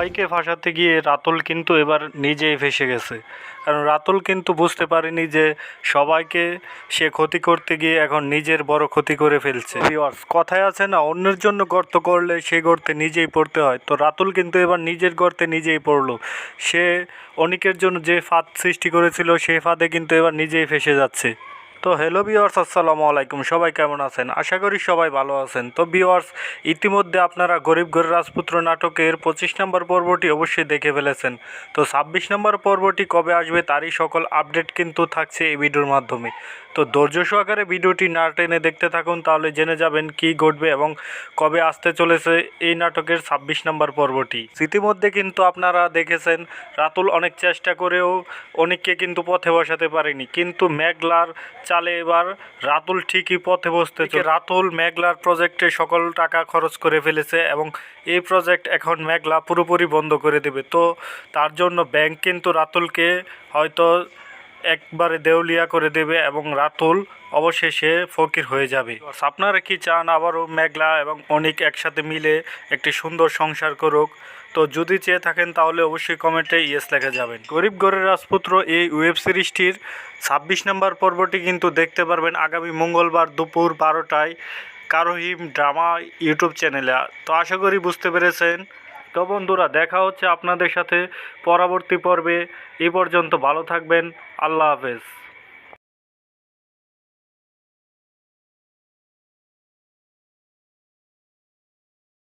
সবাইকে ফাঁসাতে গিয়ে রাতুল কিন্তু এবার নিজেই ফেঁসে গেছে। কারণ রাতুল কিন্তু বুঝতে পারেনি যে সবাইকে সে ক্ষতি করতে গিয়ে এখন নিজের বড় ক্ষতি করে ফেলছে। ভিউয়ার্স, কথায় আছে না, অন্যের জন্য গর্ত করলে সে গর্তে নিজেই পড়তে হয়। তো রাতুল কিন্তু এবার নিজের গর্তে নিজেই পড়লো। সে অনিকের জন্য যে ফাঁদ সৃষ্টি করেছিল সেই ফাঁদে কিন্তু এবার নিজেই ফেঁসে যাচ্ছে। তো হ্যালো ভিওয়ার্স, আসসালামু আলাইকুম। সবাই কেমন আছেন? আশা করি সবাই ভালো আছেন। তো ভিওয়ার্স, ইতিমধ্যে আপনারা গরিব ঘরের রাজপুত্র নাটকের 25 নম্বর পর্বটি অবশ্যই দেখে ফেলেছেন। তো 26 নম্বর পর্বটি কবে আসবে তারই সকল আপডেট কিন্তু থাকছে এই ভিডিওর মাধ্যমে। তো ধৈর্য সহকারে ভিডিওটি না টেনে দেখতে থাকুন, তাহলে জেনে যাবেন কী ঘটবে এবং কবে আসতে চলেছে এই নাটকের 26 নম্বর পর্বটি। ইতিমধ্যে কিন্তু আপনারা দেখেছেন রাতুল অনেক চেষ্টা করেও অনেককে কিন্তু পথে বসাতে পারেনি, কিন্তু মেঘলার চালে এবার রাতুল ঠিকই পথে বসতে চলে। রাতুল মেঘলার প্রজেক্টে সকল টাকা খরচ করে ফেলেছে এবং এই প্রজেক্ট এখন মেঘলা পুরোপুরি বন্ধ করে দেবে। তো তার জন্য ব্যাংক কিন্তু রাতুলকে হয়তো একবারে দেউলিয়া করে দেবে এবং রাতুল অবশেষে ফকির হয়ে যাবে। আপনারা কি চান আবারও মেঘলা এবং অনিক একসাথে মিলে একটি সুন্দর সংসার করুক? তো যদি চেয়ে থাকেন তাহলে অবশ্যই কমেন্টে ইয়েস লেখা যাবেন। গরিব ঘরের রাজপুত্র এই ওয়েব সিরিজটির 26 নম্বর পর্বটি কিন্তু দেখতে পারবেন আগামী মঙ্গলবার দুপুর 12টায় কারোহিম ড্রামা ইউটিউব চ্যানেলে। তো আশা করি বুঝতে পেরেছেন। তো বন্ধুরা, দেখা হচ্ছে আপনাদের সাথে পরবর্তী পর্বে। এই পর্যন্ত ভালো থাকবেন। আল্লাহ হাফেজ।